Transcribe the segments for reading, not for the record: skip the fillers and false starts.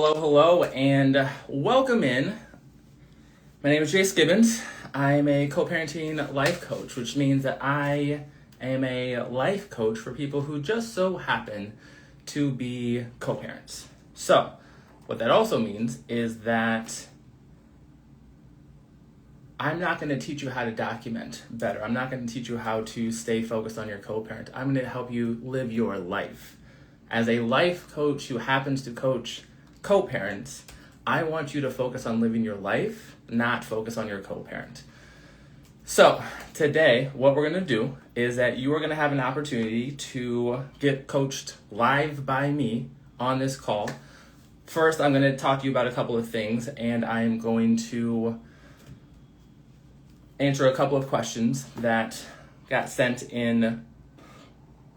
Hello, and welcome in. My name is Jace Gibbons. I'm a co-parenting life coach, which means that I am a life coach for people who just so happen to be co-parents. So, what that also means is that I'm not going to teach you how to document better. I'm not going to teach you how to stay focused on your co-parent. I'm going to help you live your life. As a life coach who happens to coach co-parents, I want you to focus on living your life, not focus on your co-parent. So today, what we're going to do is that you are going to have an opportunity to get coached live by me on this call. First, I'm going to talk to you about a couple of things, and I'm going to answer a couple of questions that got sent in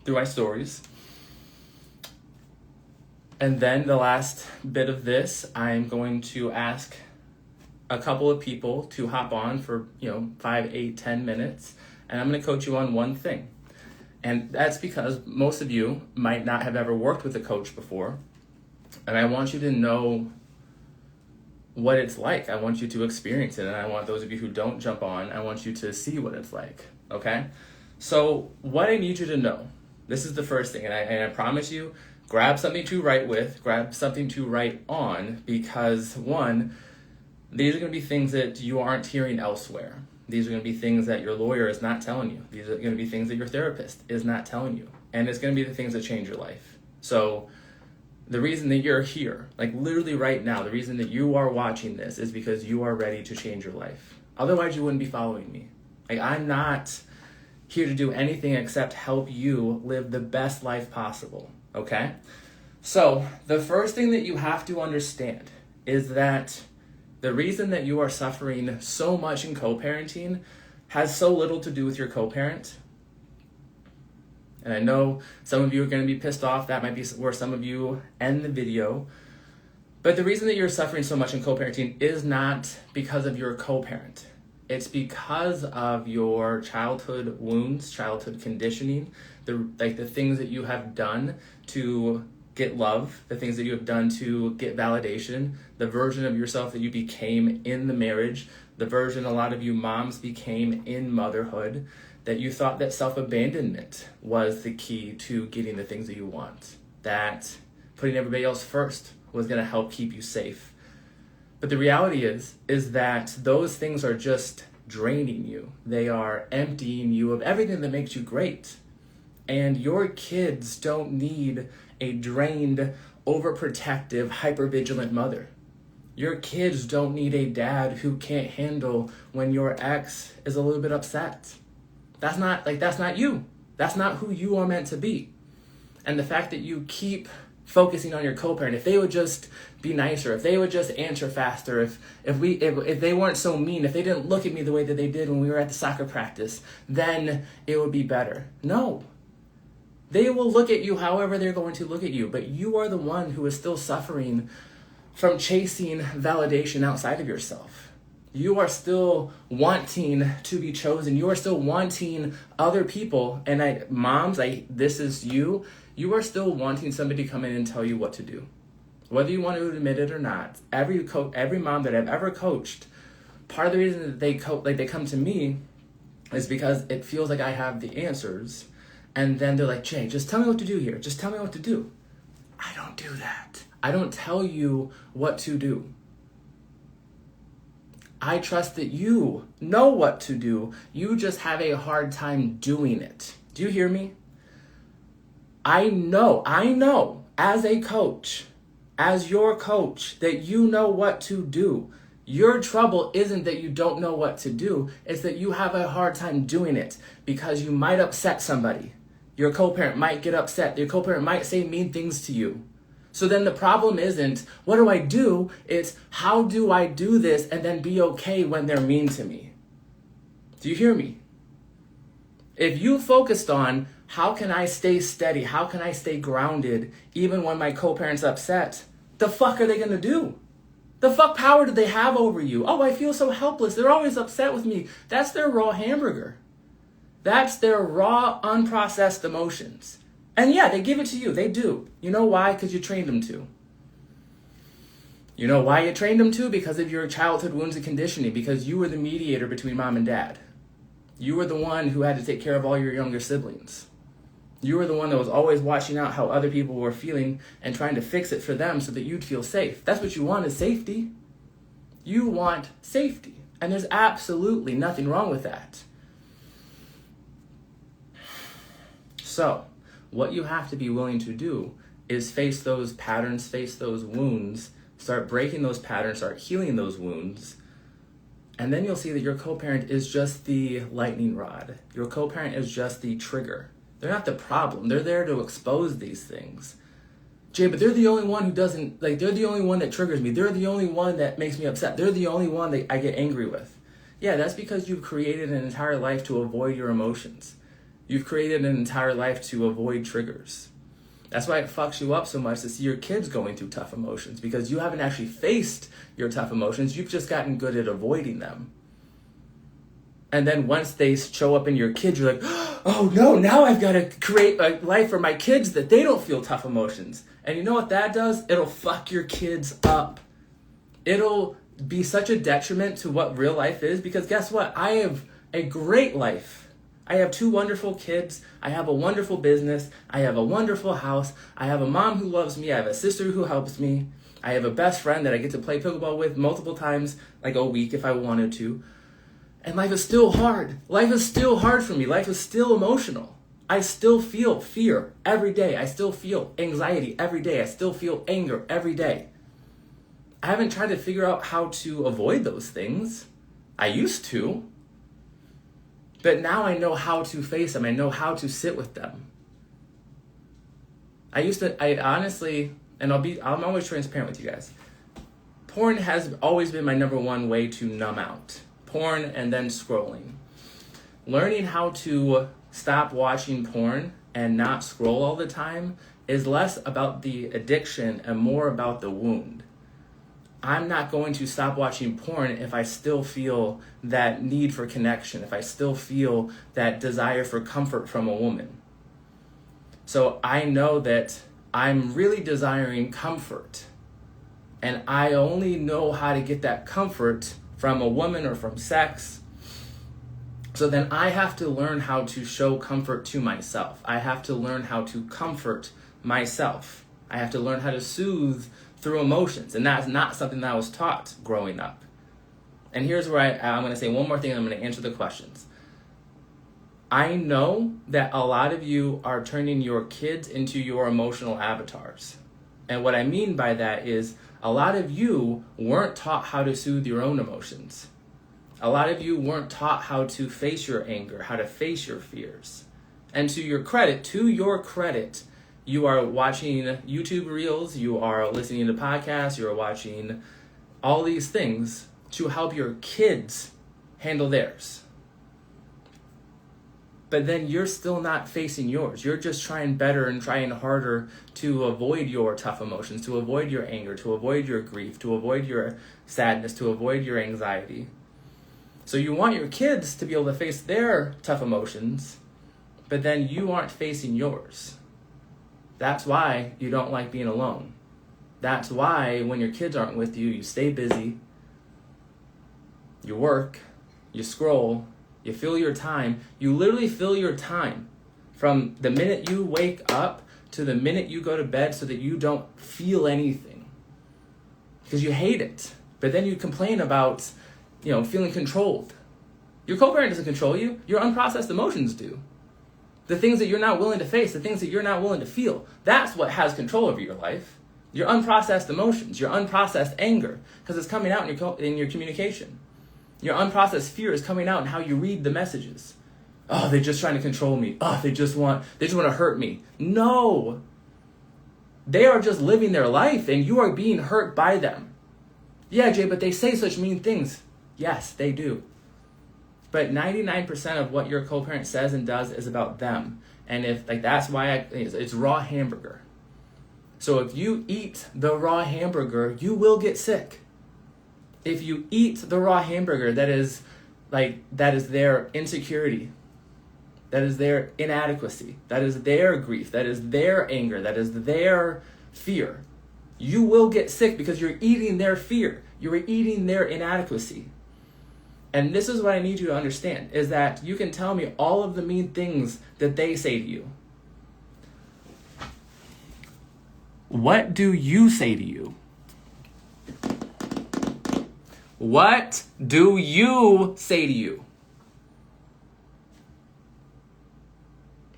through my stories. And then the last bit of this, I'm going to ask a couple of people to hop on for, 5, 8, 10 minutes. And I'm going to coach you on one thing. And that's because most of you might not have ever worked with a coach before. And I want you to know what it's like. I want you to experience it. And I want those of you who don't jump on, I want you to see what it's like. Okay? So what I need you to know, this is the first thing. And I promise you, grab something to write with, grab something to write on, because one, these are going to be things that you aren't hearing elsewhere. These are going to be things that your lawyer is not telling you. These are going to be things that your therapist is not telling you. And it's going to be the things that change your life. So the reason that you're here, like literally right now, the reason that you are watching this is because you are ready to change your life. Otherwise, you wouldn't be following me. Like, I'm not here to do anything except help you live the best life possible. Okay? So the first thing that you have to understand is that the reason that you are suffering so much in co-parenting has so little to do with your co-parent. And I know some of you are going to be pissed off. That might be where some of you end the video. But the reason that you're suffering so much in co-parenting is not because of your co-parent. It's because of your childhood wounds, childhood conditioning, the things that you have done to get love, the things that you have done to get validation, the version of yourself that you became in the marriage, the version a lot of you moms became in motherhood, that you thought that self-abandonment was the key to getting the things that you want, that putting everybody else first was going to help keep you safe. But the reality is that those things are just draining you. They are emptying you of everything that makes you great. And your kids don't need a drained, overprotective, hypervigilant mother. Your kids don't need a dad who can't handle when your ex is a little bit upset. That's not you. That's not who you are meant to be. And the fact that you keep focusing on your co-parent, if they would just be nicer, if they would just answer faster, if they weren't so mean, if they didn't look at me the way that they did when we were at the soccer practice, then it would be better. No. They will look at you however they're going to look at you, but you are the one who is still suffering from chasing validation outside of yourself. You are still wanting to be chosen. You are still wanting other people. And moms, this is you. You are still wanting somebody to come in and tell you what to do. Whether you want to admit it or not, every mom that I've ever coached, part of the reason that they come to me is because it feels like I have the answers. And then they're like, Jay, just tell me what to do here. Just tell me what to do. I don't do that. I don't tell you what to do. I trust that you know what to do. You just have a hard time doing it. Do you hear me? I know as a coach, as your coach, that you know what to do. Your trouble isn't that you don't know what to do. It's that you have a hard time doing it because you might upset somebody. Your co-parent might get upset. Your co-parent might say mean things to you. So then the problem isn't, what do I do? It's, how do I do this and then be okay when they're mean to me? Do you hear me? If you focused on, how can I stay steady? How can I stay grounded even when my co-parent's upset? The fuck are they going to do? The fuck power do they have over you? Oh, I feel so helpless. They're always upset with me. That's their raw hamburger. That's their raw, unprocessed emotions. And yeah, they give it to you. They do. You know why? Because you trained them to. You know why you trained them to? Because of your childhood wounds and conditioning, because you were the mediator between mom and dad. You were the one who had to take care of all your younger siblings. You were the one that was always watching out how other people were feeling and trying to fix it for them so that you'd feel safe. That's what you want, is safety. You want safety. And there's absolutely nothing wrong with that. So, what you have to be willing to do is face those patterns, face those wounds, start breaking those patterns, start healing those wounds, and then you'll see that your co-parent is just the lightning rod. Your co-parent is just the trigger. They're not the problem. They're there to expose these things. Jay, but they're the only one who doesn't, they're the only one that triggers me. They're the only one that makes me upset. They're the only one that I get angry with. Yeah, that's because you've created an entire life to avoid your emotions. You've created an entire life to avoid triggers. That's why it fucks you up so much to see your kids going through tough emotions, because you haven't actually faced your tough emotions. You've just gotten good at avoiding them. And then once they show up in your kids, you're like, oh no, now I've got to create a life for my kids that they don't feel tough emotions. And you know what that does? It'll fuck your kids up. It'll be such a detriment to what real life is, because guess what? I have a great life. I have 2 wonderful kids. I have a wonderful business. I have a wonderful house. I have a mom who loves me. I have a sister who helps me. I have a best friend that I get to play pickleball with multiple times, like a week if I wanted to. And life is still hard. Life is still hard for me. Life is still emotional. I still feel fear every day. I still feel anxiety every day. I still feel anger every day. I haven't tried to figure out how to avoid those things. I used to. But now I know how to face them. I know how to sit with them. I honestly, and I'm always transparent with you guys. Porn has always been my number one way to numb out. Porn and then scrolling. Learning how to stop watching porn and not scroll all the time is less about the addiction and more about the wound. I'm not going to stop watching porn if I still feel that need for connection, if I still feel that desire for comfort from a woman. So I know that I'm really desiring comfort, and I only know how to get that comfort from a woman or from sex. So then I have to learn how to show comfort to myself. I have to learn how to comfort myself. I have to learn how to soothe through emotions. And that's not something that I was taught growing up. And here's where I'm going to say one more thing, and I'm going to answer the questions. I know that a lot of you are turning your kids into your emotional avatars. And what I mean by that is a lot of you weren't taught how to soothe your own emotions. A lot of you weren't taught how to face your anger, how to face your fears. And to your credit, you are watching YouTube reels, you are listening to podcasts, you are watching all these things to help your kids handle theirs. But then you're still not facing yours. You're just trying better and trying harder to avoid your tough emotions, to avoid your anger, to avoid your grief, to avoid your sadness, to avoid your anxiety. So you want your kids to be able to face their tough emotions, but then you aren't facing yours. That's why you don't like being alone. That's why when your kids aren't with you, you stay busy, you work, you scroll, you fill your time. You literally fill your time from the minute you wake up to the minute you go to bed so that you don't feel anything. Because you hate it. But then you complain about, feeling controlled. Your co-parent doesn't control you. Your unprocessed emotions do. The things that you're not willing to face, the things that you're not willing to feel, that's what has control over your life. Your unprocessed emotions, your unprocessed anger, because it's coming out in your communication. Your unprocessed fear is coming out in how you read the messages. Oh, they're just trying to control me. Oh, they just want to hurt me. No. They are just living their life and you are being hurt by them. Yeah, Jay, but they say such mean things. Yes, they do. But 99% of what your co-parent says and does is about them. And that's why it's raw hamburger. So if you eat the raw hamburger, you will get sick. If you eat the raw hamburger, that is their insecurity. That is their inadequacy. That is their grief. That is their anger. That is their fear. You will get sick because you're eating their fear. You're eating their inadequacy. And this is what I need you to understand, is that you can tell me all of the mean things that they say to you. What do you say to you? What do you say to you?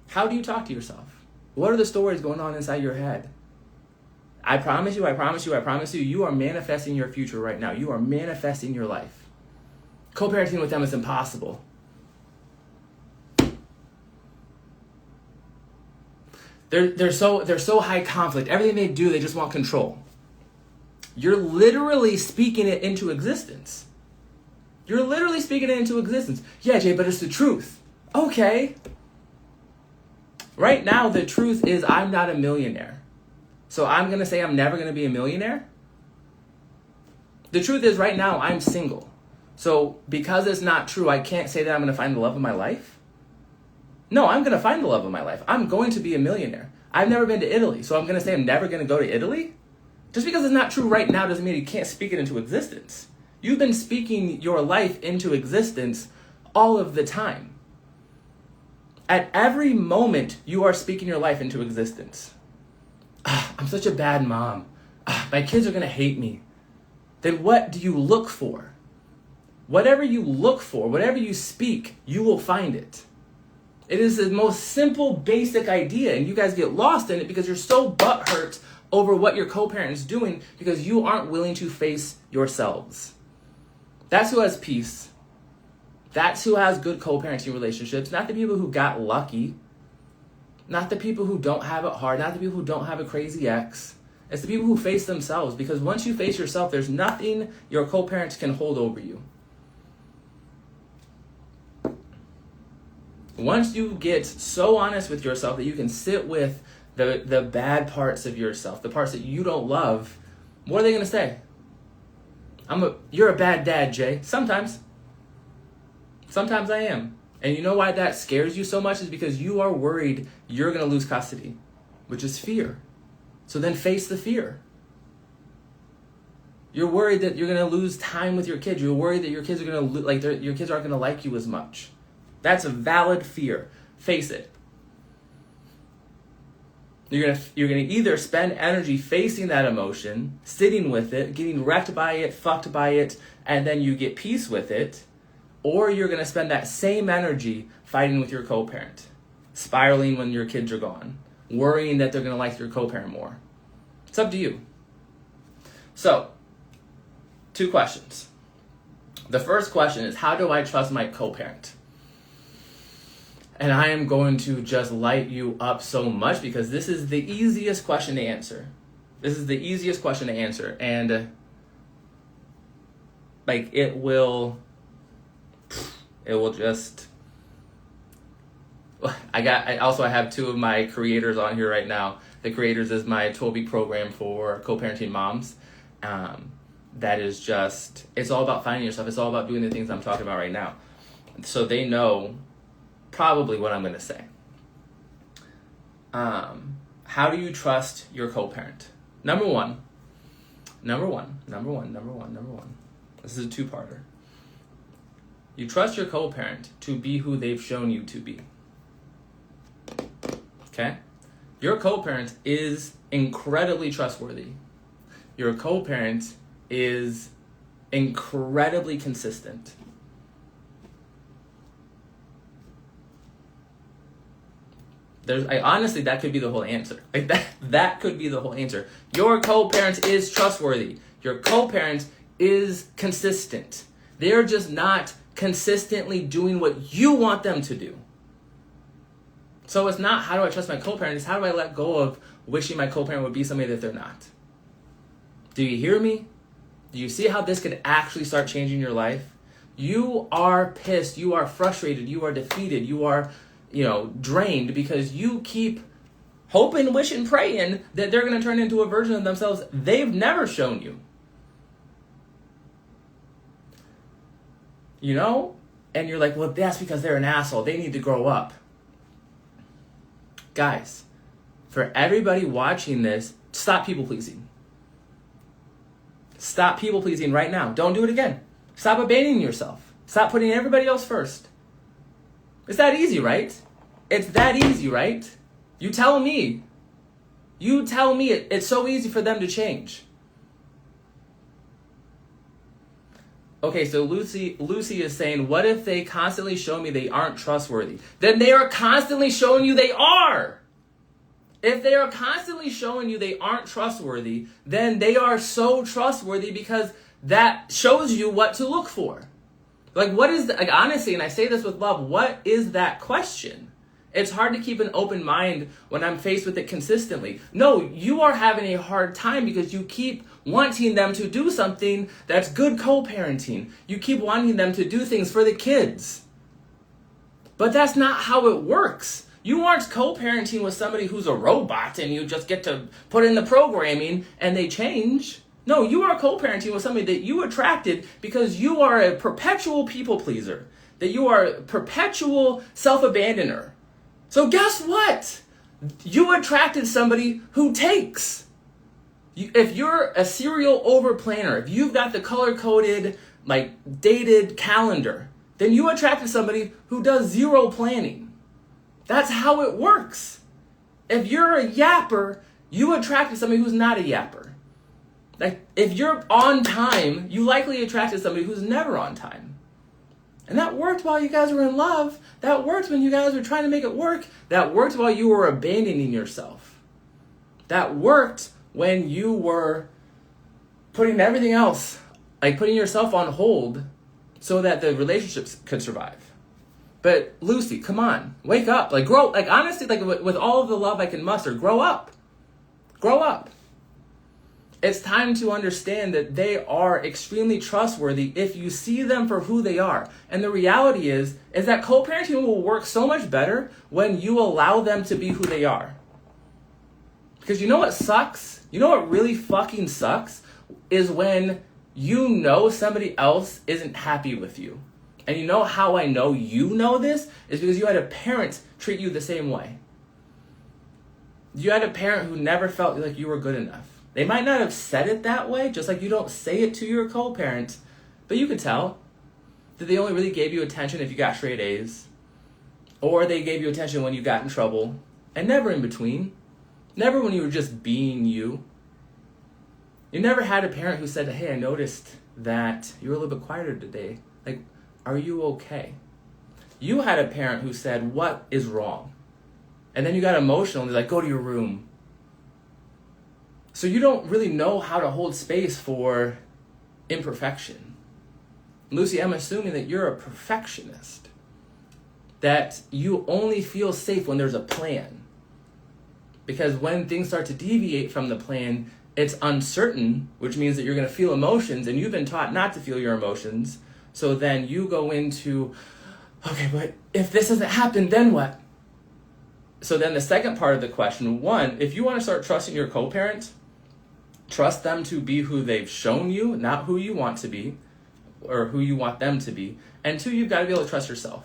How do you talk to yourself? What are the stories going on inside your head? I promise you, you are manifesting your future right now. You are manifesting your life. Co-parenting with them is impossible. They're so high conflict. Everything they do, they just want control. You're literally speaking it into existence. You're literally speaking it into existence. Yeah, Jay, but it's the truth. Okay. Right now, the truth is I'm not a millionaire. So I'm going to say I'm never going to be a millionaire? The truth is right now I'm single. So because it's not true, I can't say that I'm going to find the love of my life? No, I'm going to find the love of my life. I'm going to be a millionaire. I've never been to Italy, so I'm going to say I'm never going to go to Italy? Just because it's not true right now doesn't mean you can't speak it into existence. You've been speaking your life into existence all of the time. At every moment, you are speaking your life into existence. I'm such a bad mom. My kids are going to hate me. Then what do you look for? Whatever you look for, whatever you speak, you will find it. It is the most simple, basic idea, and you guys get lost in it because you're so butthurt over what your co-parent is doing because you aren't willing to face yourselves. That's who has peace. That's who has good co-parenting relationships, not the people who got lucky, not the people who don't have it hard, not the people who don't have a crazy ex. It's the people who face themselves, because once you face yourself, there's nothing your co-parents can hold over you. Once you get so honest with yourself that you can sit with the bad parts of yourself, the parts that you don't love, what are they going to say? You're a bad dad, Jay. Sometimes I am. And you know why that scares you so much is because you are worried you're going to lose custody, which is fear. So then face the fear. You're worried that you're going to lose time with your kids. You're worried that your kids are going to your kids aren't going to like you as much. That's a valid fear. Face it. You're gonna either spend energy facing that emotion, sitting with it, getting wrecked by it, fucked by it, and then you get peace with it, or you're gonna spend that same energy fighting with your co-parent, spiraling when your kids are gone, worrying that they're gonna like your co-parent more. It's up to you. So, 2 questions. The first question is, how do I trust my co-parent? And I am going to just light you up so much because this is the easiest question to answer. And it will just, I have 2 of my creators on here right now. The creators is my 12-week program for co-parenting moms. That is just, it's all about finding yourself. It's all about doing the things I'm talking about right now. So they know probably what I'm going to say. How do you trust your co-parent? Number one. This is a 2-parter. You trust your co-parent to be who they've shown you to be. Okay? Your co-parent is incredibly trustworthy. Your co-parent is incredibly consistent. Honestly, that could be the whole answer. That could be the whole answer. Your co-parent is trustworthy. Your co-parent is consistent. They're just not consistently doing what you want them to do. So it's not how do I trust my co-parent, it's how do I let go of wishing my co-parent would be somebody that they're not. Do you hear me? Do you see how this could actually start changing your life? You are pissed, you are frustrated, you are defeated, you are drained because you keep hoping, wishing, praying that they're going to turn into a version of themselves they've never shown you. And you're like, well, that's because they're an asshole. They need to grow up. Guys, for everybody watching this, stop people pleasing. Stop people pleasing right now. Don't do it again. Stop abandoning yourself. Stop putting everybody else first. It's that easy, right? It's that easy, right? You tell me. You tell me it's so easy for them to change. Okay, so Lucy is saying, what if they constantly show me they aren't trustworthy? Then they are constantly showing you they are. If they are constantly showing you they aren't trustworthy, then they are so trustworthy because that shows you what to look for. Like, what is, like, honestly, and I say this with love, what is that question? It's hard to keep an open mind when I'm faced with it consistently. No, you are having a hard time because you keep wanting them to do something that's good co-parenting. You keep wanting them to do things for the kids. But that's not how it works. You aren't co-parenting with somebody who's a robot and you just get to put in the programming and they change. No, you are co-parenting with somebody that you attracted because you are a perpetual people pleaser, that you are a perpetual self-abandoner. So guess what? You attracted somebody who takes. If you're a serial overplanner, if you've got the color-coded, like, dated calendar, then you attracted somebody who does zero planning. That's how it works. If you're a yapper, you attracted somebody who's not a yapper. Like, if you're on time, you likely attracted somebody who's never on time. And that worked while you guys were in love. That worked when you guys were trying to make it work. That worked while you were abandoning yourself. That worked when you were putting everything else, like putting yourself on hold so that the relationships could survive. But Lucy, come on, wake up. Like, grow, like, honestly, like, with all of the love I can muster, grow up. Grow up. It's time to understand that they are extremely trustworthy if you see them for who they are. And the reality is that co-parenting will work so much better when you allow them to be who they are. Because you know what sucks? You know what really fucking sucks? Is when you know somebody else isn't happy with you. And you know how I know you know this? Is because you had a parent treat you the same way. You had a parent who never felt like you were good enough. They might not have said it that way, just like you don't say it to your co-parent, but you could tell that they only really gave you attention if you got straight A's, or they gave you attention when you got in trouble, and never in between. Never when you were just being you. You never had a parent who said, hey, I noticed that you were a little bit quieter today. Like, are you okay? You had a parent who said, what is wrong? And then you got emotional and they're like, go to your room. So you don't really know how to hold space for imperfection. Lucy, I'm assuming that you're a perfectionist. That you only feel safe when there's a plan. Because when things start to deviate from the plan, it's uncertain, which means that you're going to feel emotions, and you've been taught not to feel your emotions. So then you go into, okay, but if this doesn't happen, then what? So then the second part of the question, one, if you want to start trusting your co-parent, trust them to be who they've shown you, not who you want to be, or who you want them to be. And two, you've got to be able to trust yourself.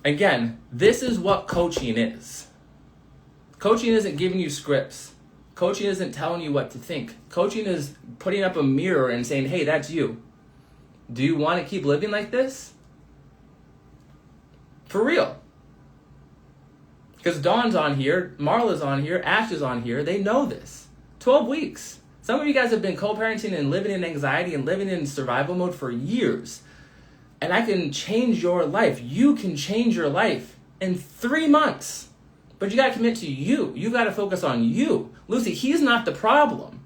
Again, this is what coaching is. Coaching isn't giving you scripts. Coaching isn't telling you what to think. Coaching is putting up a mirror and saying, hey, that's you. Do you want to keep living like this? For real. Because Dawn's on here, Marla's on here, Ash is on here. They know this. 12 weeks. Some of you guys have been co-parenting and living in anxiety and living in survival mode for years. And I can change your life. You can change your life in 3 months. But you got to commit to you. You got to focus on you. Lucy, he's not the problem.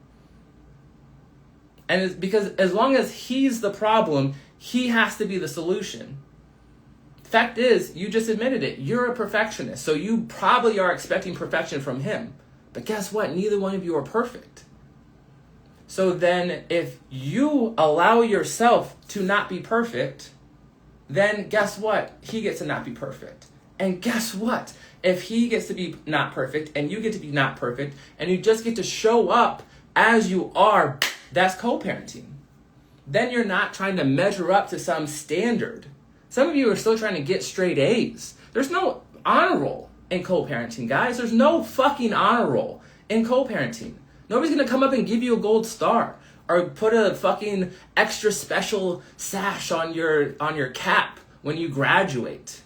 And it's because as long as he's the problem, he has to be the solution. Fact is, you just admitted it. You're a perfectionist. So you probably are expecting perfection from him. But guess what? Neither one of you are perfect. So then if you allow yourself to not be perfect, then guess what? He gets to not be perfect. And guess what? If he gets to be not perfect and you get to be not perfect and you just get to show up as you are, that's co-parenting. Then you're not trying to measure up to some standard. Some of you are still trying to get straight A's. There's no honor roll in co-parenting, guys. There's no fucking honor roll in co-parenting. Nobody's going to come up and give you a gold star or put a fucking extra special sash on your cap when you graduate.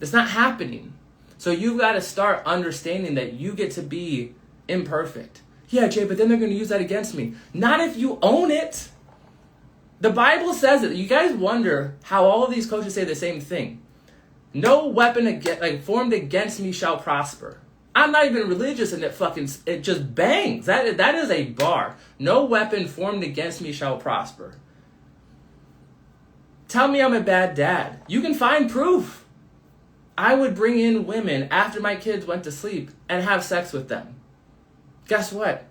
It's not happening. So you've got to start understanding that you get to be imperfect. Yeah, Jay, but then they're going to use that against me. Not if you own it. The Bible says it. You guys wonder how all of these coaches say the same thing. No weapon formed against me shall prosper. I'm not even religious, and it just bangs. That is a bar. No weapon formed against me shall prosper. Tell me I'm a bad dad. You can find proof. I would bring in women after my kids went to sleep and have sex with them. Guess what?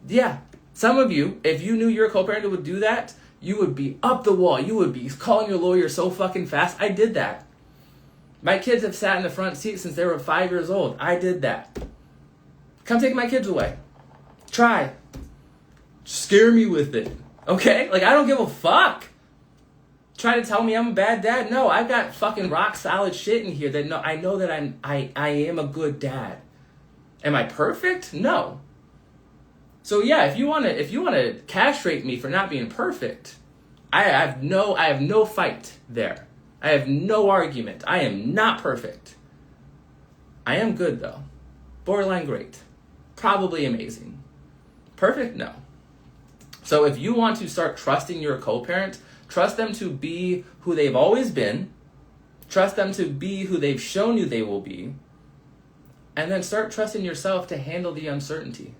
Yeah, some of you, if you knew your co-parent would do that, you would be up the wall. You would be calling your lawyer so fucking fast. I did that. My kids have sat in the front seat since they were 5 years old. I did that. Come take my kids away. Try. Scare me with it. Okay? I don't give a fuck. Try to tell me I'm a bad dad? No, I've got fucking rock solid shit in here that I know that I am a good dad. Am I perfect? No. So yeah, if you wanna castrate me for not being perfect, I have no fight there. I have no argument. I am not perfect. I am good though. Borderline great. Probably amazing. Perfect? No. So if you want to start trusting your co-parent, trust them to be who they've always been. Trust them to be who they've shown you they will be. And then start trusting yourself to handle the uncertainty.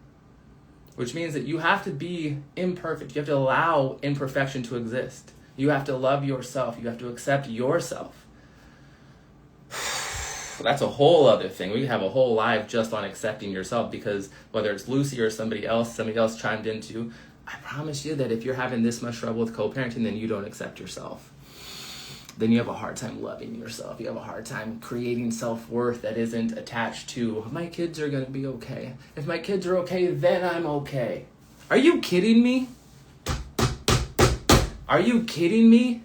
Which means that you have to be imperfect. You have to allow imperfection to exist. You have to love yourself. You have to accept yourself. That's a whole other thing. We have a whole live just on accepting yourself, because whether it's Lucy or somebody else chimed into, I promise you that if you're having this much trouble with co-parenting, then you don't accept yourself. Then you have a hard time loving yourself. You have a hard time creating self-worth that isn't attached to, my kids are going to be okay. If my kids are okay, then I'm okay. Are you kidding me? Are you kidding me?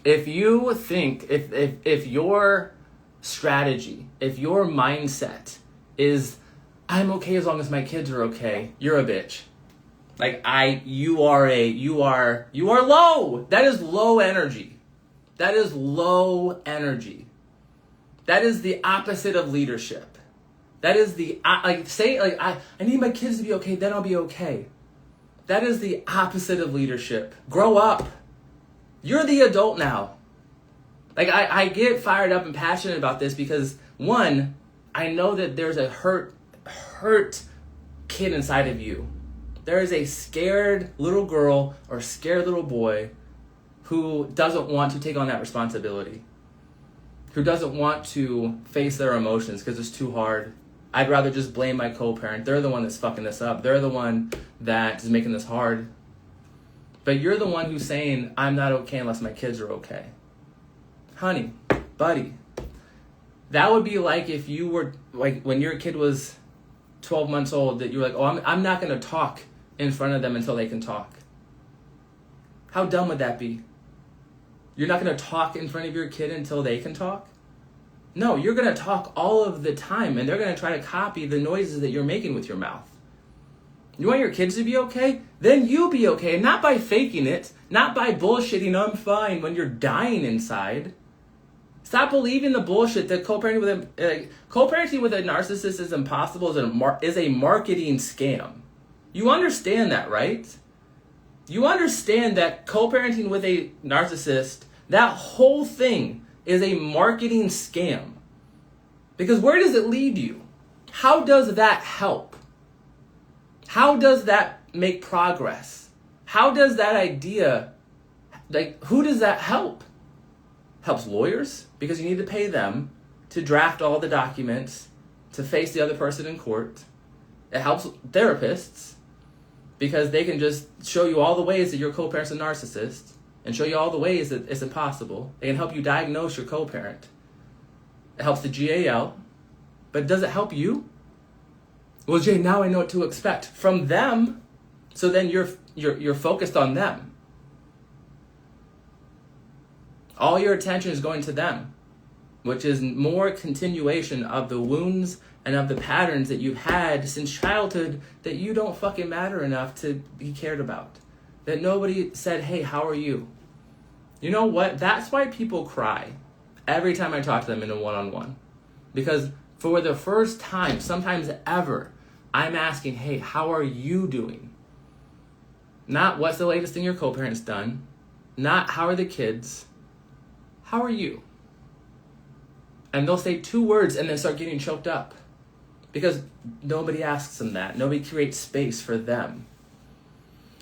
If you think, if your strategy, if your mindset is, I'm okay as long as my kids are okay, you're a bitch. You are low. That is low energy. That is low energy. That is the opposite of leadership. That is I need my kids to be okay, then I'll be okay. That is the opposite of leadership. Grow up. You're the adult now. I get fired up and passionate about this because, one, I know that there's a hurt kid inside of you. There is a scared little girl or scared little boy who doesn't want to take on that responsibility, who doesn't want to face their emotions because it's too hard. I'd rather just blame my co-parent. They're the one that's fucking this up. They're the one that is making this hard. But you're the one who's saying, I'm not okay unless my kids are okay. Honey, buddy, that would be like if you were, when your kid was 12 months old, that you're like, oh, I'm not going to talk in front of them until they can talk. How dumb would that be? You're not going to talk in front of your kid until they can talk? No, you're going to talk all of the time, and they're going to try to copy the noises that you're making with your mouth. You want your kids to be okay? Then you be okay. Not by faking it, not by bullshitting, I'm fine, when you're dying inside. Stop believing the bullshit that co-parenting with a narcissist is impossible, is a marketing scam. You understand that, right? You understand that co-parenting with a narcissist, that whole thing is a marketing scam. Because where does it lead you? How does that help? How does that make progress? How does that idea, who does that help? Helps lawyers, because you need to pay them to draft all the documents to face the other person in court. It helps therapists, because they can just show you all the ways that your co-parent's a narcissist and show you all the ways that it's impossible. They can help you diagnose your co-parent. It helps the GAL, but does it help you? Well, Jay, now I know what to expect from them. So then you're focused on them. All your attention is going to them. which is more continuation of the wounds and of the patterns that you've had since childhood, that you don't fucking matter enough to be cared about. That nobody said, hey, how are you? You know what? That's why people cry every time I talk to them in a one-on-one. Because for the first time, sometimes ever, I'm asking, hey, how are you doing? Not what's the latest thing your co-parent's done. Not how are the kids. How are you? And they'll say 2 words and then start getting choked up. Because nobody asks them that. Nobody creates space for them.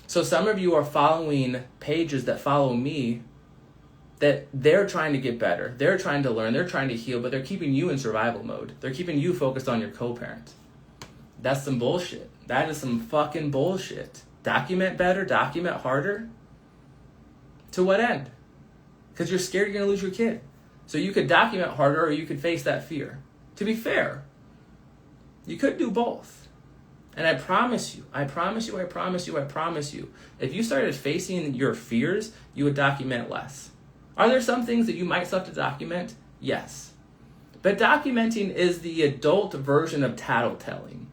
So some of you are following pages that follow me that they're trying to get better. They're trying to learn. They're trying to heal, but they're keeping you in survival mode. They're keeping you focused on your co-parent. That's some bullshit. That is some fucking bullshit. Document better, document harder. To what end? Because you're scared you're going to lose your kid. So you could document harder or you could face that fear. To be fair, you could do both. And I promise you, if you started facing your fears, you would document less. Are there some things that you might still have to document? Yes. But documenting is the adult version of tattletelling.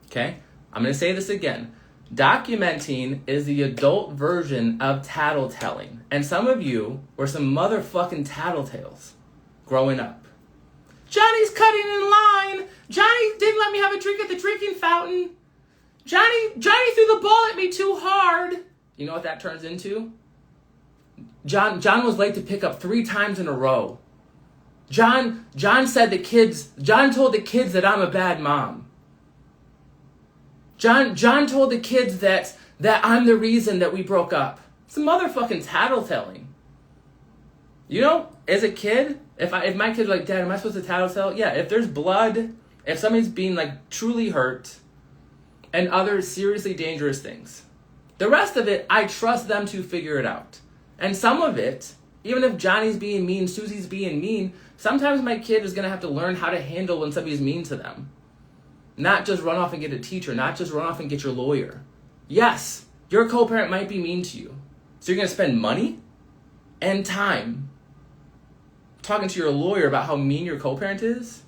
Okay? I'm going to say this again. Documenting is the adult version of tattletelling. And some of you were some motherfucking tattletales growing up. Johnny's cutting in line. Johnny didn't let me have a drink at the drinking fountain. Johnny threw the ball at me too hard. You know what that turns into? John was late to pick up 3 times in a row. John told the kids that I'm a bad mom. John told the kids that I'm the reason that we broke up. It's a motherfucking tattletelling. You know, as a kid, if my kids are like, Dad, am I supposed to tattletale? Yeah, if there's blood, if somebody's being like truly hurt, and other seriously dangerous things. The rest of it, I trust them to figure it out. And some of it, even if Johnny's being mean, Susie's being mean, sometimes my kid is going to have to learn how to handle when somebody's mean to them. Not just run off and get a teacher, not just run off and get your lawyer. Yes, your co-parent might be mean to you. So you're going to spend money and time talking to your lawyer about how mean your co-parent is?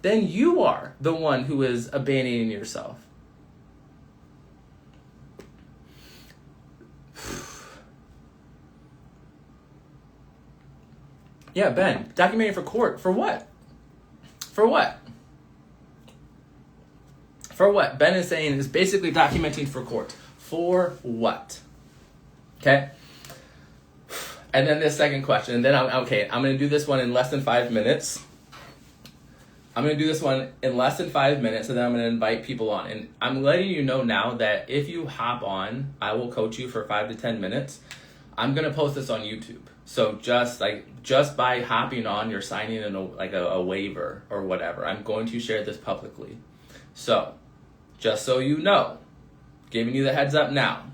Then you are the one who is abandoning yourself. Yeah, Ben, documenting for court. For what? For what? For what? Ben is saying is basically documenting for court. For what? Okay? And then this second question. And then, I'm going to do this one in less than 5 minutes. And then I'm going to invite people on. And I'm letting you know now that if you hop on, I will coach you for 5 to 10 minutes. I'm going to post this on YouTube. So just by hopping on, you're signing in a waiver or whatever. I'm going to share this publicly. So, just so you know, giving you the heads up now,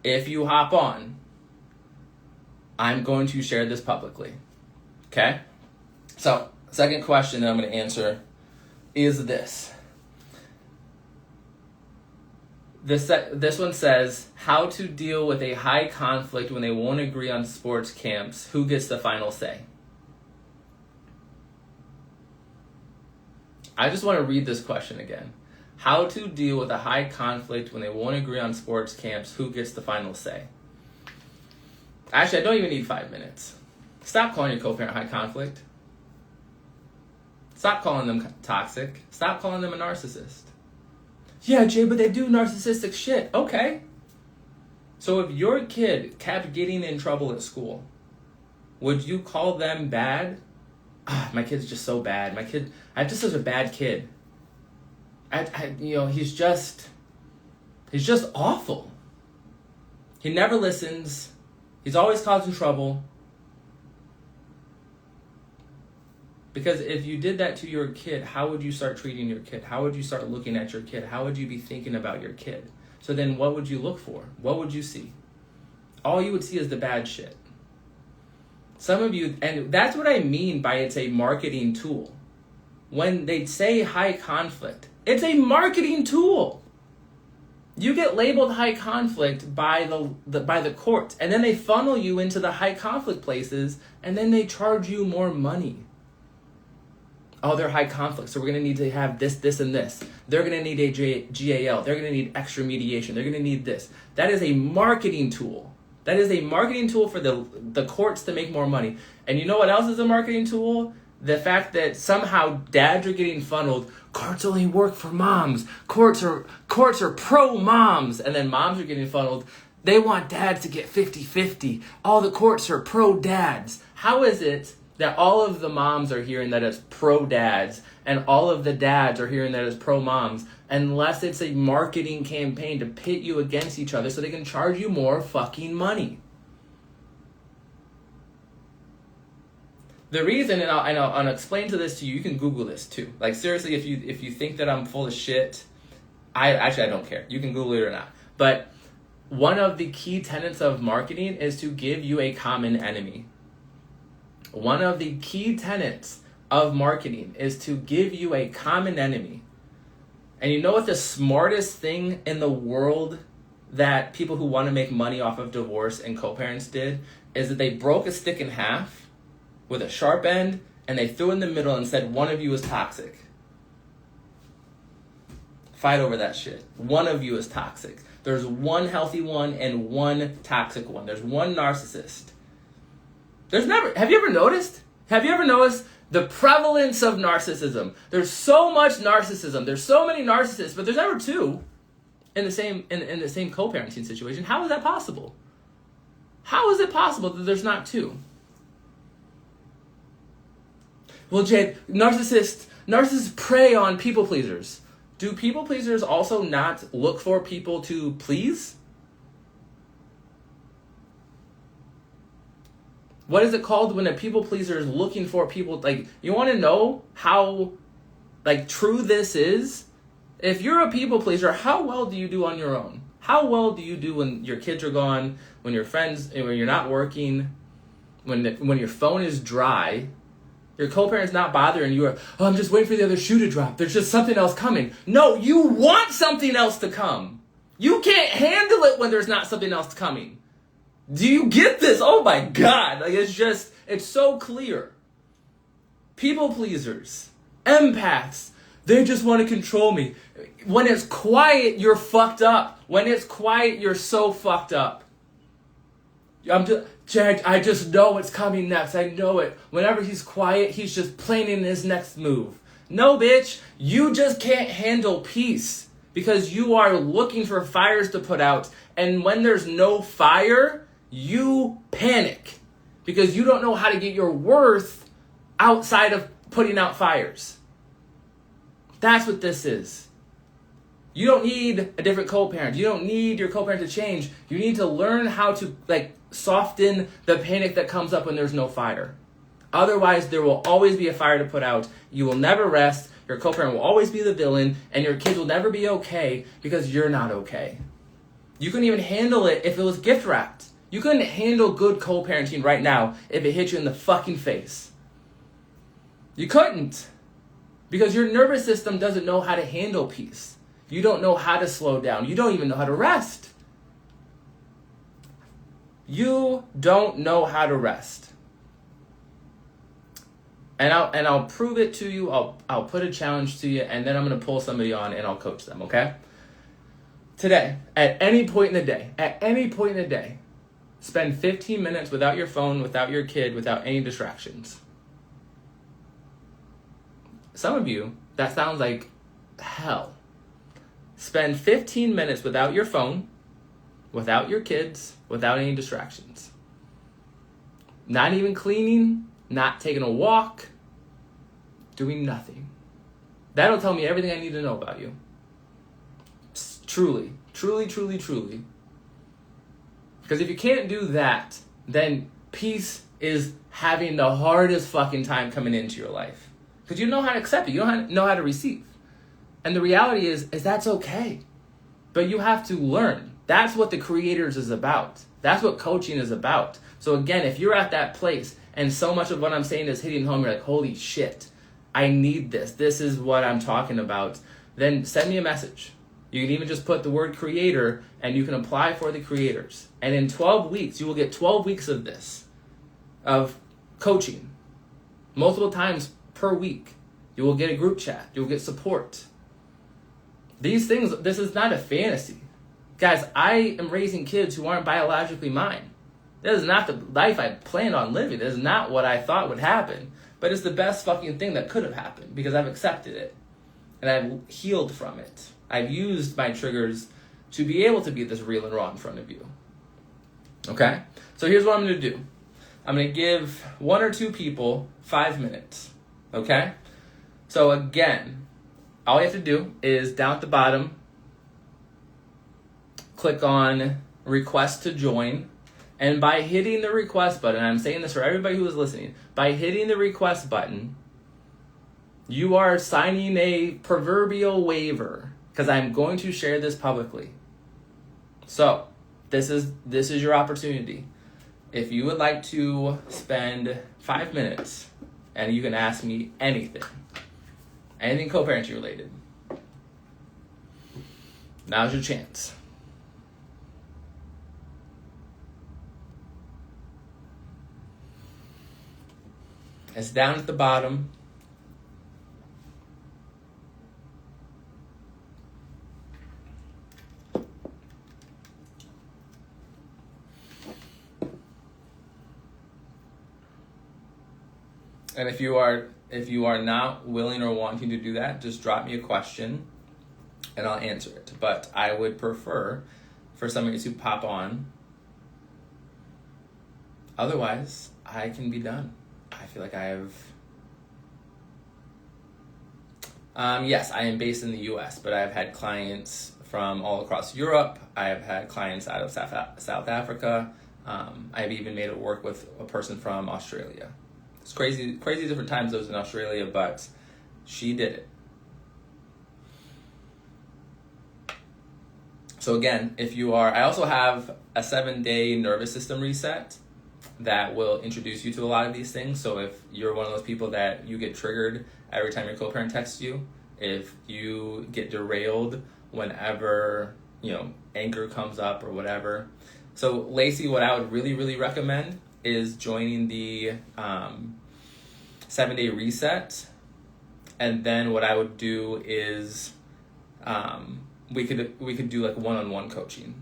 if you hop on, I'm going to share this publicly. Okay? So, second question that I'm going to answer is this. This one says, how to deal with a high conflict when they won't agree on sports camps. Who gets the final say? I just want to read this question again. How to deal with a high conflict when they won't agree on sports camps. Who gets the final say? Actually, I don't even need 5 minutes. Stop calling your co-parent high conflict. Stop calling them toxic. Stop calling them a narcissist. Yeah, Jay, but they do narcissistic shit. Okay. So if your kid kept getting in trouble at school, would you call them bad? My kid's just so bad. I'm just such a bad kid. He's just awful. He never listens. He's always causing trouble. Because if you did that to your kid, how would you start treating your kid? How would you start looking at your kid? How would you be thinking about your kid? So then what would you look for? What would you see? All you would see is the bad shit. Some of you, and that's what I mean by it's a marketing tool. When they say high conflict, it's a marketing tool. You get labeled high conflict by the court, and then they funnel you into the high conflict places, and then they charge you more money. Oh, they're high conflict, so we're going to need to have this, this, and this. They're going to need a GAL. They're going to need extra mediation. They're going to need this. That is a marketing tool. That is a marketing tool for the courts to make more money. And you know what else is a marketing tool? The fact that somehow dads are getting funneled. Courts only work for moms. Courts are pro moms. And then moms are getting funneled. They want dads to get 50-50. All the courts are pro dads. How is it that all of the moms are hearing that it's pro dads and all of the dads are hearing that it's pro moms, unless it's a marketing campaign to pit you against each other so they can charge you more fucking money? The reason, and I'll explain to this to you, you can Google this too. Like seriously, if you think that I'm full of shit, I don't care. You can Google it or not. But one of the key tenets of marketing is to give you a common enemy. One of the key tenets of marketing is to give you a common enemy. And you know what the smartest thing in the world that people who want to make money off of divorce and co-parents did is that they broke a stick in half with a sharp end and they threw in the middle and said, one of you is toxic. Fight over that shit. One of you is toxic. There's one healthy one and one toxic one. There's one narcissist. Have you ever noticed the prevalence of narcissism? There's so much narcissism. There's so many narcissists, but there's never two in the same co-parenting situation. How is that possible? How is it possible that there's not two? Well, Jade, narcissists prey on people pleasers. Do people pleasers also not look for people to please? What is it called when a people pleaser is looking for people? Like, you want to know how, like, true this is? If you're a people pleaser, how well do you do on your own? How well do you do when your kids are gone, when your friends, when you're not working, when your phone is dry, your co-parent's not bothering you, I'm just waiting for the other shoe to drop. There's just something else coming. No, you want something else to come. You can't handle it when there's not something else coming. Do you get this? Oh my God. Like, it's so clear. People pleasers, empaths, they just want to control me. When it's quiet, you're fucked up. When it's quiet, you're so fucked up. Jack, I just know it's coming next. I know it. Whenever he's quiet, he's just planning his next move. No, bitch. You just can't handle peace because you are looking for fires to put out. And when there's no fire, you panic because you don't know how to get your worth outside of putting out fires. That's what this is. You don't need a different co-parent. You don't need your co-parent to change. You need to learn how to soften the panic that comes up when there's no fire. Otherwise, there will always be a fire to put out. You will never rest. Your co-parent will always be the villain, and your kids will never be okay because you're not okay. You couldn't even handle it if it was gift wrapped. You couldn't handle good co-parenting right now if it hit you in the fucking face. You couldn't. Because your nervous system doesn't know how to handle peace. You don't know how to slow down. You don't even know how to rest. You don't know how to rest. And I'll prove it to you. I'll put a challenge to you, and then I'm going to pull somebody on and I'll coach them, okay? Today, at any point in the day, spend 15 minutes without your phone, without your kid, without any distractions. Some of you, that sounds like hell. Spend 15 minutes without your phone, without your kids, without any distractions. Not even cleaning, not taking a walk, doing nothing. That'll tell me everything I need to know about you. Truly, truly, truly, truly. Because if you can't do that, then peace is having the hardest fucking time coming into your life. Because you don't know how to accept it. You don't know how to receive. And the reality is that's okay. But you have to learn. That's what the Creators is about. That's what coaching is about. So again, if you're at that place and so much of what I'm saying is hitting home, you're like, holy shit, I need this. This is what I'm talking about. Then send me a message. You can even just put the word creator and you can apply for the creators. And in 12 weeks, you will get 12 weeks of this, of coaching, multiple times per week. You will get a group chat. You will get support. These things, this is not a fantasy. Guys, I am raising kids who aren't biologically mine. This is not the life I planned on living. This is not what I thought would happen. But it's the best fucking thing that could have happened because I've accepted it. And I've healed from it. I've used my triggers to be able to be this real and raw in front of you. Okay? So here's what I'm going to do. I'm going to give 1 or 2 people 5 minutes. Okay? So again, all you have to do is down at the bottom, click on request to join. And by hitting the request button, I'm saying this for everybody who is listening, by hitting the request button, you are signing a proverbial waiver because I'm going to share this publicly. So this is your opportunity. If you would like to spend 5 minutes and you can ask me anything co-parenting related, now's your chance. It's down at the bottom. And if you are not willing or wanting to do that, just drop me a question and I'll answer it. But I would prefer for somebody to pop on. Otherwise, I can be done. I feel like I have... yes, I am based in the US, but I've had clients from all across Europe. I have had clients out of South Africa. I've even made it work with a person from Australia. It's crazy different time zones in Australia, but she did it. So again, I also have a 7-day nervous system reset that will introduce you to a lot of these things. So if you're one of those people that you get triggered every time your co-parent texts you, if you get derailed whenever, anger comes up or whatever. So Lacey, what I would really, really recommend is joining the 7-day reset. And then what I would do is we could do like one-on-one coaching.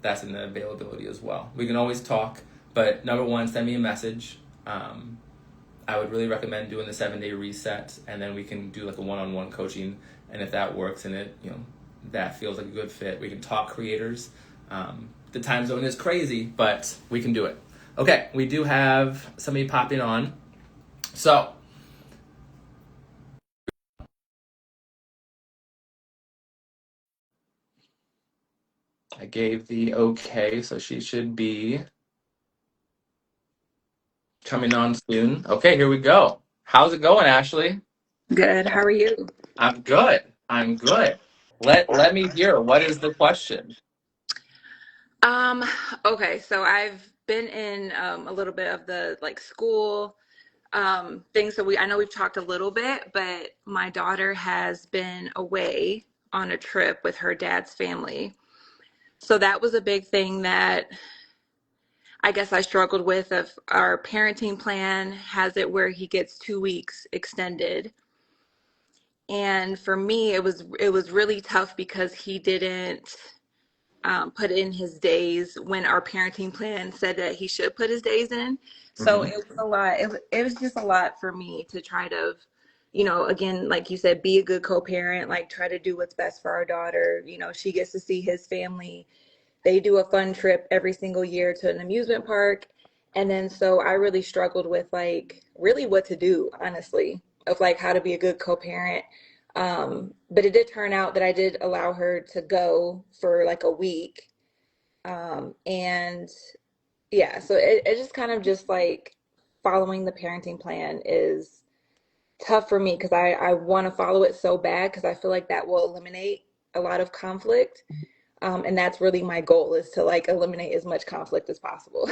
That's in the availability as well. We can always talk, but number one, send me a message. I would really recommend doing the 7-day reset, and then we can do like a one-on-one coaching. And if that works and it, that feels like a good fit, we can talk creators. The time zone is crazy, but we can do it. Okay, we do have somebody popping on. So, I gave the okay, so she should be coming on soon. Okay, here we go. How's it going, Ashley? Good. How are you? I'm good. Let me hear. What is the question? Um, okay, so I've been in a little bit of the like school things. So I know we've talked a little bit, but my daughter has been away on a trip with her dad's family. So that was a big thing that I guess I struggled with. Of our parenting plan has it where he gets 2 weeks extended. And for me, it was really tough because he didn't put in his days when our parenting plan said that he should put his days in. So Mm-hmm. it was a lot. It was just a lot for me to try to, again, like you said, be a good co-parent, like try to do what's best for our daughter. She gets to see his family. They do a fun trip every single year to an amusement park. And then so I really struggled with like really what to do, honestly, of like how to be a good co-parent. But it did turn out that I did allow her to go for like a week. And yeah, so it just kind of just like following the parenting plan is tough for me because I want to follow it so bad because I feel like that will eliminate a lot of conflict. And that's really my goal is to like eliminate as much conflict as possible.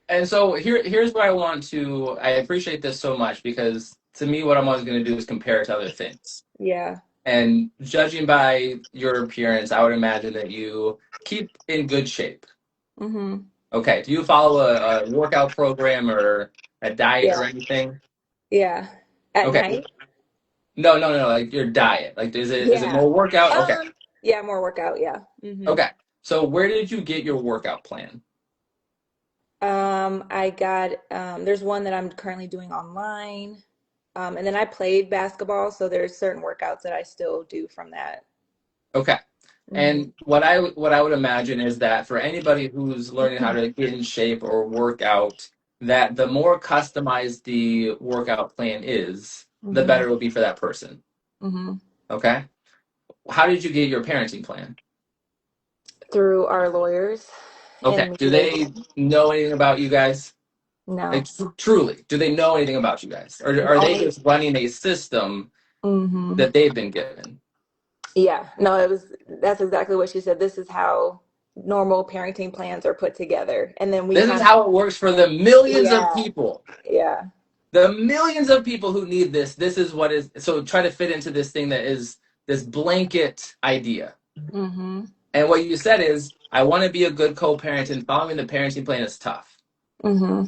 And so here's what I appreciate this so much because to me, what I'm always going to do is compare it to other things. Yeah. And judging by your appearance, I would imagine that you keep in good shape. Mm-hmm. Okay. Do you follow a workout program or a diet or Yeah. anything? Yeah. At Okay. night? No, no, no. Like your diet. Like, is it Yeah. more workout? Okay. Yeah, more workout, yeah. Mm-hmm. Okay. So where did you get your workout plan? I got there's one that I'm currently doing online. And then I played basketball, so there's certain workouts that I still do from that. Okay. Hmm. And what I would imagine is that for anybody who's learning how to get in shape or work out, that the more customized the workout plan is, the Hmm. better it will be for that person. Hmm. Okay. How did you get your parenting plan? Through our lawyers Okay. and Do they mediation. know anything about you guys? Like No. truly, do they know anything about you guys, or The are they only just running a system hmm that they've been given? Yeah, no, that's exactly what she said. This is how normal parenting plans are put together. And then we This is kind of how it works for the millions of yeah, people. yeah. The millions of people who need this is what is, so try to fit into this thing that is this blanket idea. Hmm. And what you said is, I want to be a good co-parent, and following the parenting plan is tough. Hmm.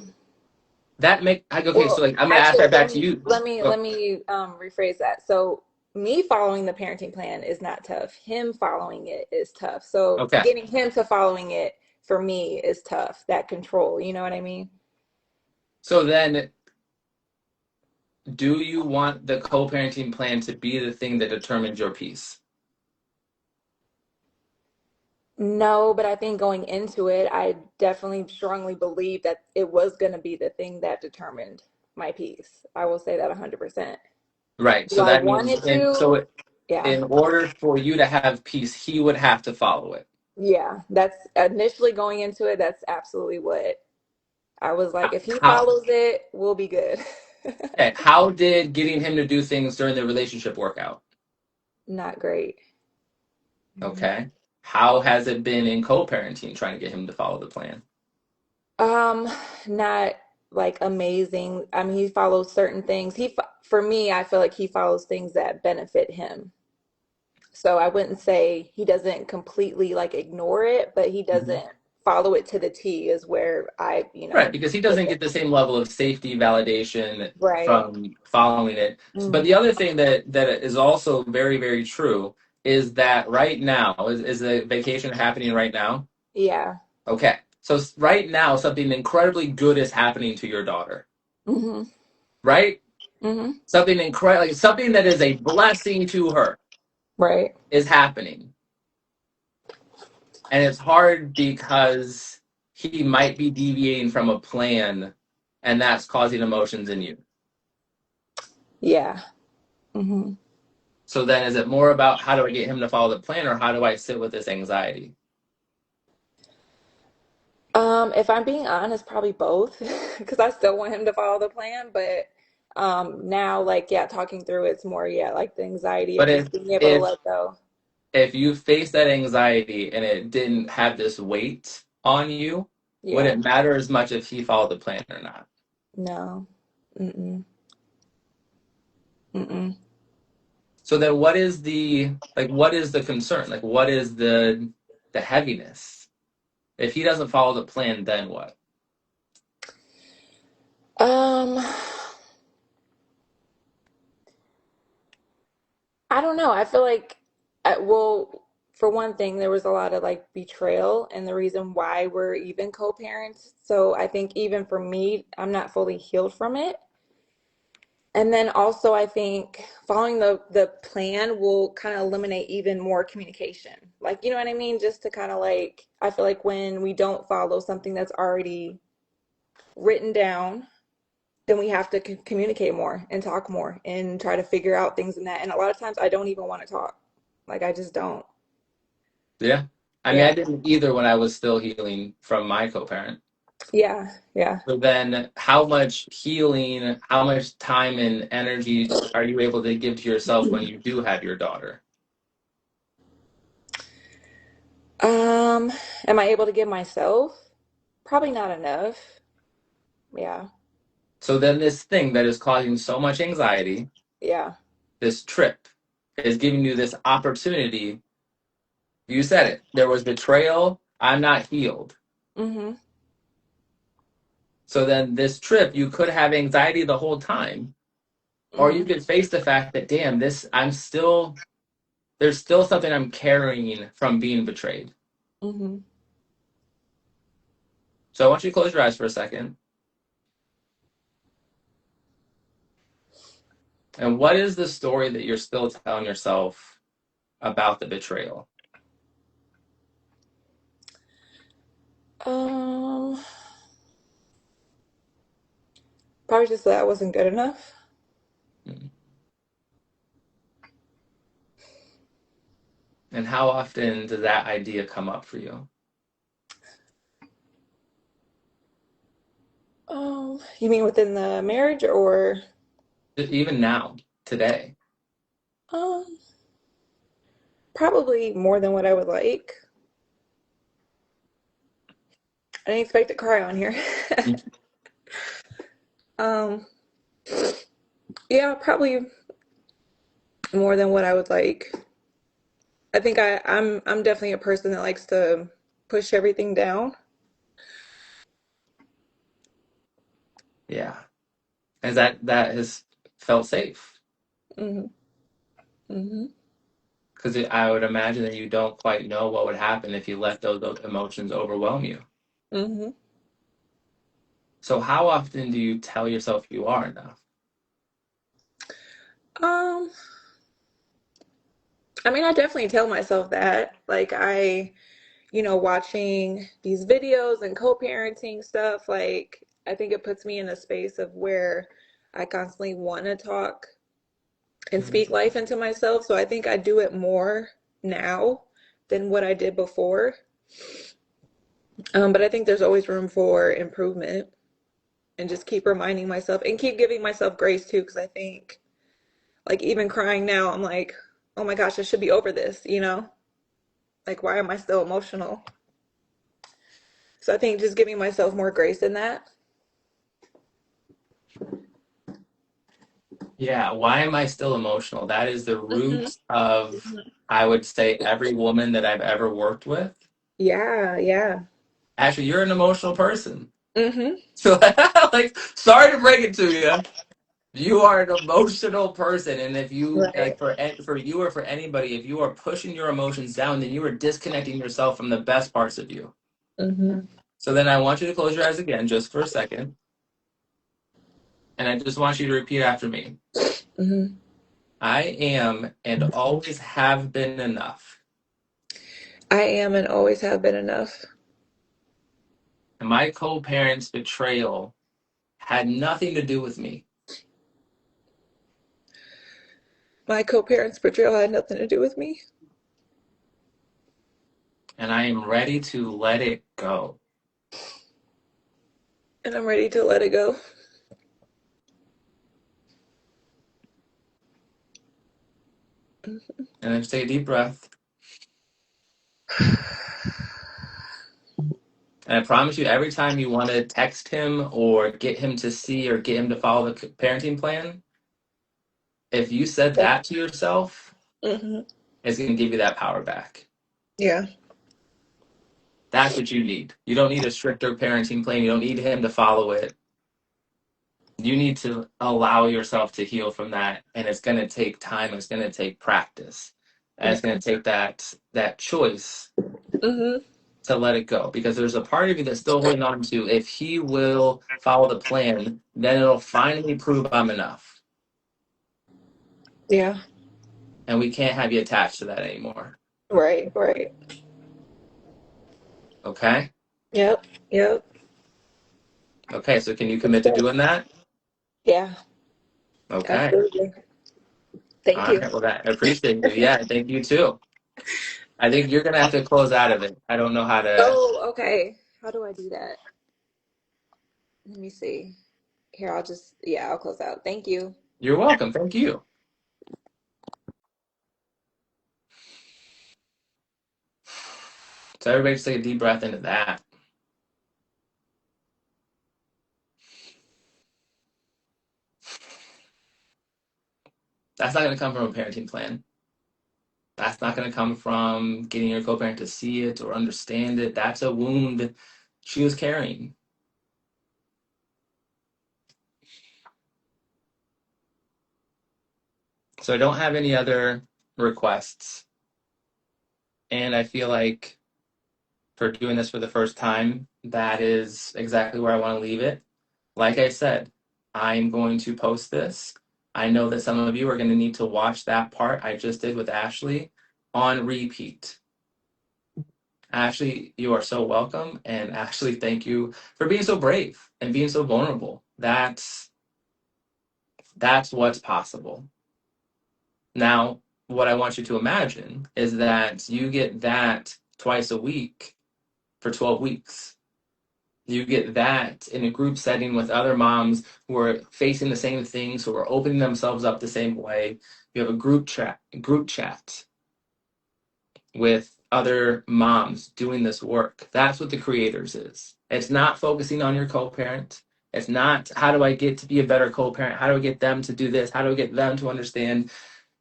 Okay, so Well, like I'm gonna ask actually, that back to you. let Oh, me rephrase that. So, me following the parenting plan is not tough. Him following it is tough. So, okay, getting him to following it for me is tough. That control, you know what I mean? so then do you want the co-parenting plan to be the thing that determines your peace? No, but I think going into it, I definitely strongly believe that it was going to be the thing that determined my peace. I will say that 100%. Right. Do So I that want means, it to? Yeah. in order for you to have peace, he would have to follow it. Yeah. That's initially going into it. That's absolutely what I was like. If he How? follows it, we'll be good. Okay. How did getting him to do things during the relationship work out? Not great. Mhm. Okay. How has it been in co-parenting trying to get him to follow the plan? Um, Not like amazing. I mean, he follows certain things. For me, I feel like he follows things that benefit him. So I wouldn't say he doesn't completely like ignore it, but he Mhm. doesn't follow it to the T is where Right, because he put doesn't that. get the same level of safety validation Right. from following it. But the Mm. other thing that is also very, very true is that right now, is the vacation happening right now? Yeah. Okay. So right now, something incredibly good is happening to your daughter, Hmm. right? Hmm. Something incredible, like something that is a blessing to her Right. is happening. And it's hard because he might be deviating from a plan, and that's causing emotions in you. Yeah. Hmm. So then is it more about how do I get him to follow the plan, or how do I sit with this anxiety? If I'm being honest, probably both, because I still want him to follow the plan, but now like yeah, talking through it's more yeah, like the anxiety But of just being able to if let go. if you face that anxiety and it didn't have this weight on you, would Yeah. it matter as much if he followed the plan or not? No. Mm-mm. Mm-mm. So then what is the concern? Like what is the heaviness? If he doesn't follow the plan, then what? Um, I don't know. I feel like, well, for one thing, there was a lot of like betrayal and the reason why we're even co-parents. So I think even for me, I'm not fully healed from it. And then also, I think following the plan will kind of eliminate even more communication. Like, you know what I mean? Just to kind of like, I feel like when we don't follow something that's already written down, then we have to communicate more and talk more and try to figure out things in that. And a lot of times I don't even want to talk. Like I just don't. Yeah. I mean, I Yeah. didn't either when I was still healing from my co-parent. Yeah. Yeah. So then how much healing, how much time and energy are you able to give to yourself when you do have your daughter? Um, am I able to give myself? Probably not enough. Yeah. So then this thing that is causing so much anxiety, Yeah. this trip, is giving you this opportunity. You said it. There was betrayal. I'm not healed. Mm-hmm. So then this trip, you could have anxiety the whole time, or you Mm-hmm. could face the fact that, damn, there's still something I'm carrying from being betrayed. Mm-hmm. So I want you to close your eyes for a second. And what is the story that you're still telling yourself about the betrayal? Um, Probably just that I wasn't good enough. And how often does that idea come up for you? You mean within the marriage or Even now, today. um probably more than what I would like. I didn't expect to cry on here. um yeah, probably more than what I would like. I think I'm definitely a person that likes to push everything down. Yeah. And that has felt safe. Hmm. Hmm. Because I would imagine that you don't quite know what would happen if you let those emotions overwhelm you. Hmm. So how often do you tell yourself you are enough? Um, I mean, I definitely tell myself that. Like watching these videos and co-parenting stuff, like I think it puts me in a space of where I constantly want to talk and Mhm. speak life into myself. So I think I do it more now than what I did before. But I think there's always room for improvement and just keep reminding myself and keep giving myself grace too, because I think like even crying now, I'm like, oh my gosh, I should be over this, you know? Like, why am I still emotional? So I think just giving myself more grace in that. Yeah, why am I still emotional? That is the Hmm. root of, I would say, every woman that I've ever worked with. Yeah, yeah. Actually, you're an emotional person. Hmm. So, like, sorry to break it to you. You are an emotional person, and if you like Right. for you or for anybody, if you are pushing your emotions down, then you are disconnecting yourself from the best parts of you. Hmm. So then I want you to close your eyes again just for a second, and I just want you to repeat after me. Hmm. I am and always have been enough. I am and always have been enough. And my co-parents' betrayal had nothing to do with me, My co-parents' betrayal had nothing to do with me, and I am ready to let it go. and I'm ready to let it go. And then just take a deep breath. And I promise you, every time you want to text him or get him to see or get him to follow the parenting plan, if you said that to yourself, Hmm. it's going to give you that power back. Yeah. That's what you need. You don't need a stricter parenting plan. You don't need him to follow it. You need to allow yourself to heal from that. And it's going to take time. It's going to take practice. And it's going to take that choice Hmm. to let it go because there's a part of you that's still holding on to if he will follow the plan, then it'll finally prove I'm enough. Yeah. And we can't have you attached to that anymore. Right. Right. Okay? Yep. Yep. Okay, so can you Good commit to stuff. doing that? Yeah. Okay. Absolutely. All Thank you. right. Well, that I appreciate you. Yeah, thank you too. I think you're gonna have to close out of it. I don't know how to. Oh, okay. How do I do that? Let me see. Here, I'll close out. Thank you. You're welcome. Thank you. So everybody, just take a deep breath into that. That's not gonna come from a parenting plan. That's not going to come from getting your co-parent to see it or understand it. That's a wound she was carrying. So I don't have any other requests. And I feel like for doing this for the first time, that is exactly where I want to leave it. Like I said, I'm going to post this. I know that some of you are going to need to watch that part I just did with Ashley on repeat. Ashley, you are so welcome. And Ashley, thank you for being so brave and being so vulnerable. That's what's possible. Now, what I want you to imagine is that you get that twice a week for 12 weeks. You get that in a group setting with other moms who are facing the same things, who are opening themselves up the same way. You have a group chat with other moms doing this work. That's what the creators is. It's not focusing on your co-parent. It's not how do I get to be a better co-parent? How do I get them to do this? How do I get them to understand?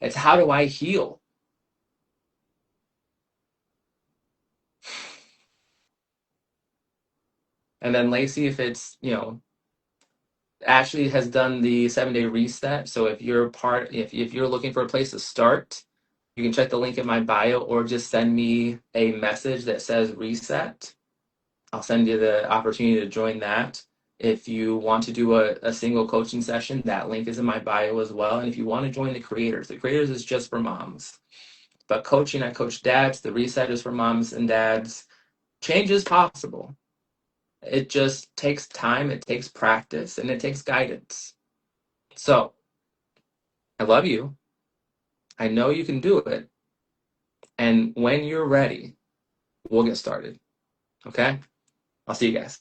It's how do I heal? And then Lacey, if it's, Ashley has done the 7-day reset. So if you're looking for a place to start, you can check the link in my bio or just send me a message that says reset. I'll send you the opportunity to join that. If you want to do a single coaching session, that link is in my bio as well. And if you want to join the creators is just for moms. But coaching, I coach dads. The reset is for moms and dads. Change is possible. It just takes time, it takes practice, and it takes guidance. So I love you. I know you can do it. And when you're ready, we'll get started. Okay? I'll see you guys.